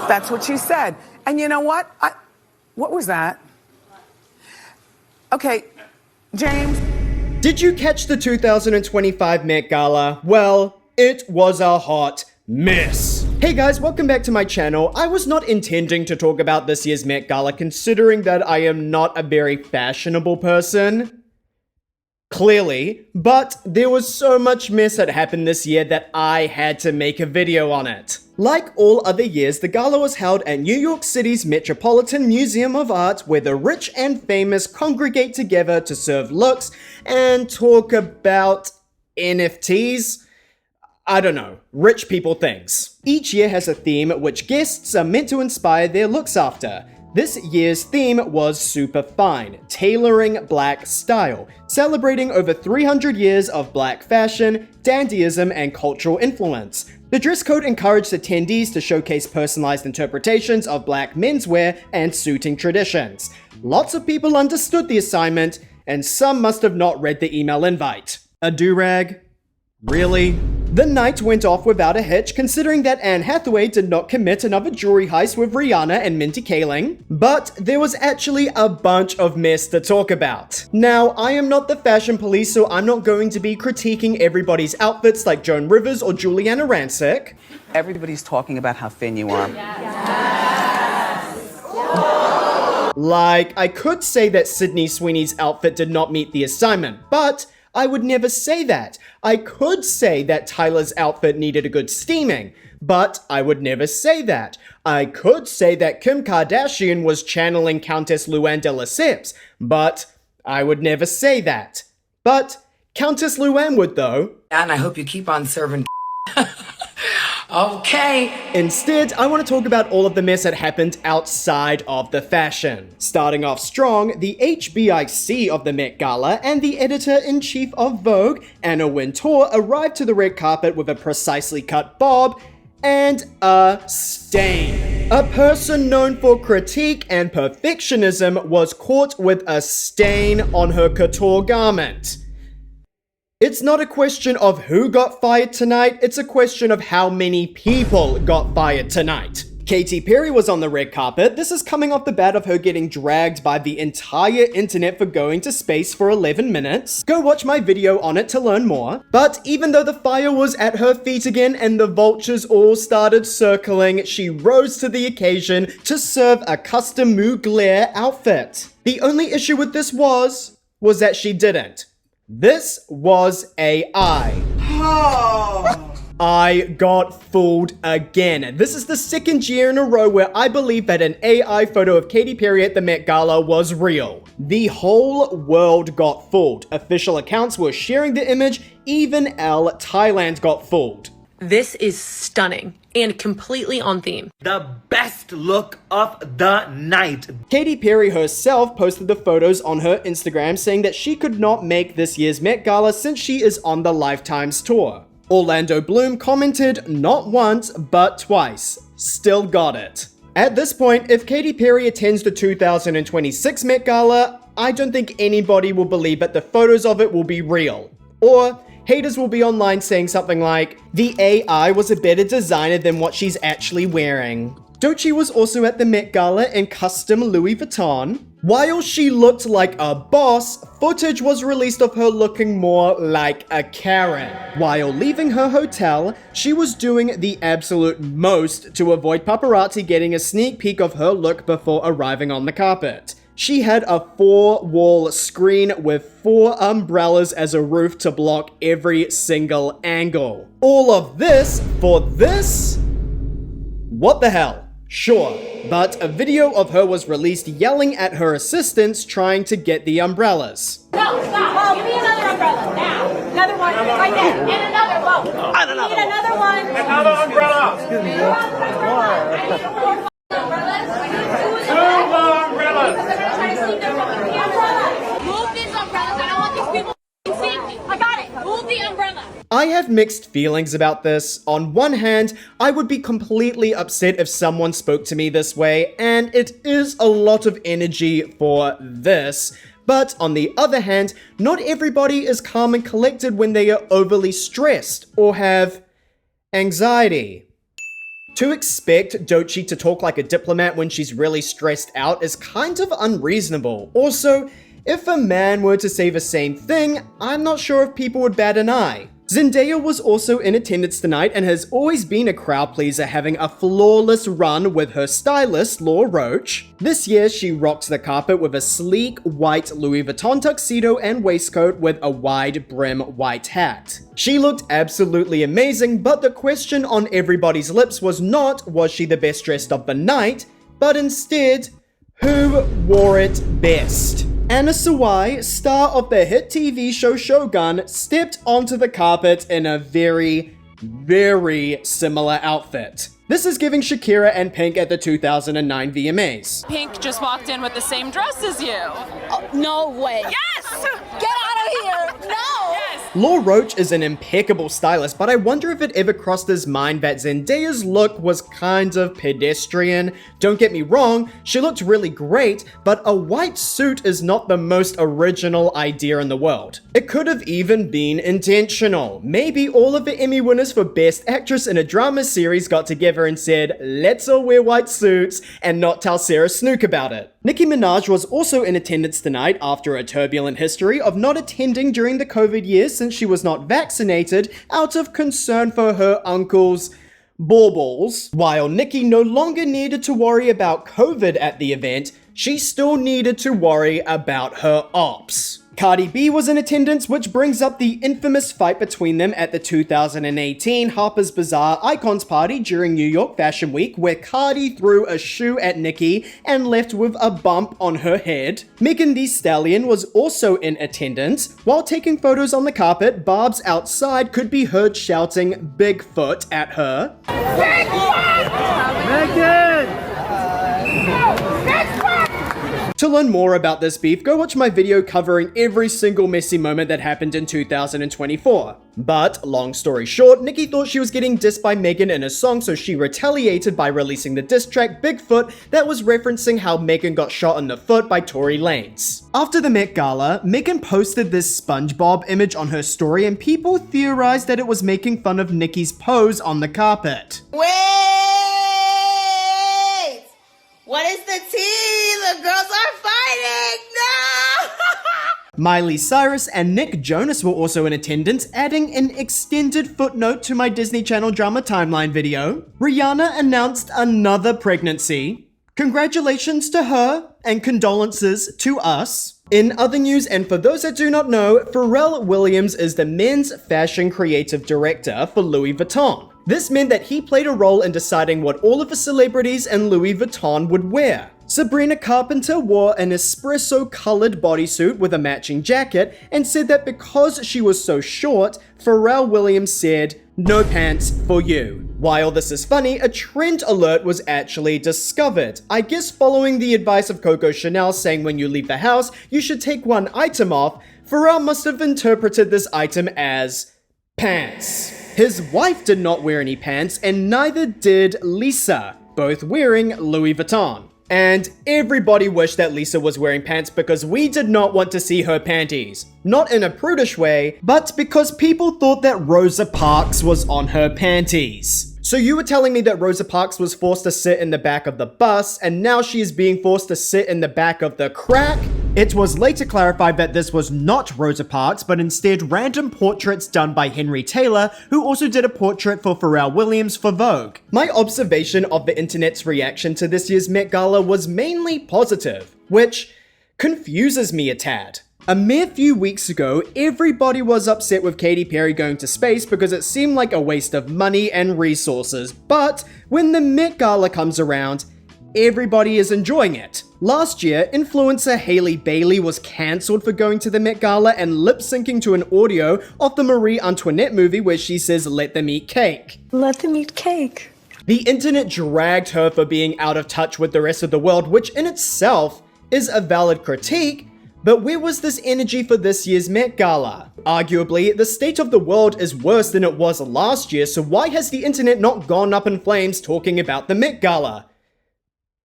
That's what she said. And you know what? What was that? Okay, James. Did you catch the 2025 Met Gala? Well, it was a hot mess. Hey guys, welcome back to my channel. I was not intending to talk about this year's Met Gala, considering that I am not a very fashionable person. Clearly, but there was so much mess that happened this year that I had to make a video on it. Like all other years, the gala was held at New York City's Metropolitan Museum of Art, where the rich and famous congregate together to serve looks and talk about NFTs. I don't know, rich people things. Each year has a theme which guests are meant to inspire their looks after. This year's theme was Super Fine, tailoring black style, celebrating over 300 years of black fashion, dandyism, and cultural influence. The dress code encouraged attendees to showcase personalized interpretations of black menswear and suiting traditions. Lots of people understood the assignment, and some must have not read the email invite. A do-rag? Really? The night went off without a hitch, considering that Anne Hathaway did not commit another jewelry heist with Rihanna and Mindy Kaling. But there was actually a bunch of mess to talk about. Now, I am not the fashion police, so I'm not going to be critiquing everybody's outfits like Joan Rivers or Juliana Rancic. Everybody's talking about how thin you are. Like, I could say that Sydney Sweeney's outfit did not meet the assignment, but I would never say that. I could say that Tyler's outfit needed a good steaming, but I would never say that. I could say that Kim Kardashian was channeling Countess Luann de Lesseps, but I would never say that. But Countess Luann would though. And I hope you keep on serving. Okay. Instead, I want to talk about all of the mess that happened outside of the fashion. Starting off strong, the HBIC of the Met Gala and the editor-in-chief of Vogue, Anna Wintour, arrived to the red carpet with a precisely cut bob and a stain. A person known for critique and perfectionism was caught with a stain on her couture garment. It's not a question of who got fired tonight, it's a question of how many people got fired tonight. Katy Perry was on the red carpet. This is coming off the bat of her getting dragged by the entire internet for going to space for 11 minutes. Go watch my video on it to learn more. But even though the fire was at her feet again and the vultures all started circling, she rose to the occasion to serve a custom Mugler outfit. The only issue with this was that she didn't. This was AI. I got fooled again. This is the second year in a row where I believe that an AI photo of Katy Perry at the Met Gala was real. The whole world got fooled. Official accounts were sharing the image. Even Thailand got fooled. This is stunning and completely on theme. The best look of the night. Katy Perry herself posted the photos on her Instagram saying that she could not make this year's Met Gala since she is on the Lifetime's tour. Orlando Bloom commented not once but twice. Still got it. At this point, if Katy Perry attends the 2026 Met Gala, I don't think anybody will believe that the photos of it will be real. Or haters will be online saying something like, the AI was a better designer than what she's actually wearing. Doechii was also at the Met Gala in custom Louis Vuitton. While she looked like a boss, footage was released of her looking more like a Karen. While leaving her hotel, she was doing the absolute most to avoid paparazzi getting a sneak peek of her look before arriving on the carpet. She had a 4-wall screen with 4 umbrellas as a roof to block every single angle. All of this for this? What the hell? Sure, but a video of her was released yelling at her assistants trying to get the umbrellas. No, stop! Give me another umbrella, now! Another one, right there, and another one! I need another one! Another umbrella! Excuse me, I need more umbrellas! Two more umbrellas! Move these umbrellas, I don't want these people seeing me! I got it! Move the umbrella! I have mixed feelings about this. On one hand, I would be completely upset if someone spoke to me this way, and it is a lot of energy for this. But on the other hand, not everybody is calm and collected when they are overly stressed or have anxiety. To expect Doechii to talk like a diplomat when she's really stressed out is kind of unreasonable. Also, if a man were to say the same thing, I'm not sure if people would bat an eye. Zendaya was also in attendance tonight and has always been a crowd pleaser, having a flawless run with her stylist, Law Roach. This year, she rocks the carpet with a sleek white Louis Vuitton tuxedo and waistcoat with a wide brim white hat. She looked absolutely amazing, but the question on everybody's lips was not, was she the best dressed of the night, but instead, who wore it best? Anna Sawai, star of the hit TV show Shogun, stepped onto the carpet in a very, very similar outfit. This is giving Shakira and Pink at the 2009 VMAs. Pink just walked in with the same dress as you. Oh, no way. Yes! Get out of here. No. Yes! Law Roach is an impeccable stylist, but I wonder if it ever crossed his mind that Zendaya's look was kind of pedestrian. Don't get me wrong, she looked really great, but a white suit is not the most original idea in the world. It could have even been intentional. Maybe all of the Emmy winners for Best Actress in a Drama Series got together and said, let's all wear white suits and not tell Sarah Snook about it. Nicki Minaj was also in attendance tonight after a turbulent history of not attending during the COVID years since she was not vaccinated out of concern for her uncle's baubles. While Nicki no longer needed to worry about COVID at the event, she still needed to worry about her ops. Cardi B was in attendance, which brings up the infamous fight between them at the 2018 Harper's Bazaar Icons Party during New York Fashion Week, where Cardi threw a shoe at Nicki and left with a bump on her head. Megan Thee Stallion was also in attendance. While taking photos on the carpet, Barb's outside could be heard shouting Bigfoot at her. To learn more about this beef, go watch my video covering every single messy moment that happened in 2024. But, long story short, Nicki thought she was getting dissed by Megan in a song, so she retaliated by releasing the diss track Bigfoot that was referencing how Megan got shot in the foot by Tory Lanez. After the Met Gala, Megan posted this SpongeBob image on her story and people theorized that it was making fun of Nicki's pose on the carpet. Wait! What is the tea? The girls are fighting! No! Miley Cyrus and Nick Jonas were also in attendance, adding an extended footnote to my Disney Channel drama timeline video. Rihanna announced another pregnancy. Congratulations to her, and condolences to us. In other news, and for those that do not know, Pharrell Williams is the men's fashion creative director for Louis Vuitton. This meant that he played a role in deciding what all of the celebrities in Louis Vuitton would wear. Sabrina Carpenter wore an espresso-colored bodysuit with a matching jacket and said that because she was so short, Pharrell Williams said, "No pants for you." While this is funny, a trend alert was actually discovered. I guess following the advice of Coco Chanel saying when you leave the house, you should take one item off, Pharrell must have interpreted this item as pants. His wife did not wear any pants, and neither did Lisa, both wearing Louis Vuitton. And everybody wished that Lisa was wearing pants because we did not want to see her panties. Not in a prudish way, but because people thought that Rosa Parks was on her panties. So you were telling me that Rosa Parks was forced to sit in the back of the bus, and now she is being forced to sit in the back of the crack? It was later clarified that this was not Rosa Parks, but instead random portraits done by Henry Taylor, who also did a portrait for Pharrell Williams for Vogue. My observation of the internet's reaction to this year's Met Gala was mainly positive, which confuses me a tad. A mere few weeks ago, everybody was upset with Katy Perry going to space because it seemed like a waste of money and resources, but when the Met Gala comes around, everybody is enjoying it. Last year, influencer Hailey Bailey was cancelled for going to the Met Gala and lip-syncing to an audio of the Marie Antoinette movie where she says, "Let them eat cake." Let them eat cake. The internet dragged her for being out of touch with the rest of the world, which in itself is a valid critique, but where was this energy for this year's Met Gala? Arguably, the state of the world is worse than it was last year, so why has the internet not gone up in flames talking about the Met Gala?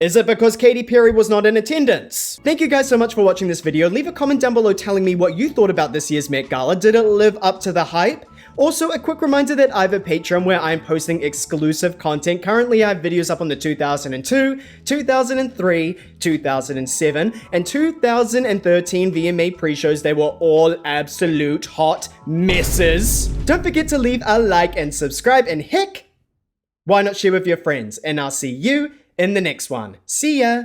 Is it because Katy Perry was not in attendance? Thank you guys so much for watching this video. Leave a comment down below telling me what you thought about this year's Met Gala. Did it live up to the hype? Also, a quick reminder that I have a Patreon where I'm posting exclusive content. Currently, I have videos up on the 2002, 2003, 2007, and 2013 VMA pre-shows. They were all absolute hot messes. Don't forget to leave a like and subscribe, and heck, why not share with your friends? And I'll see you in the next one. See ya!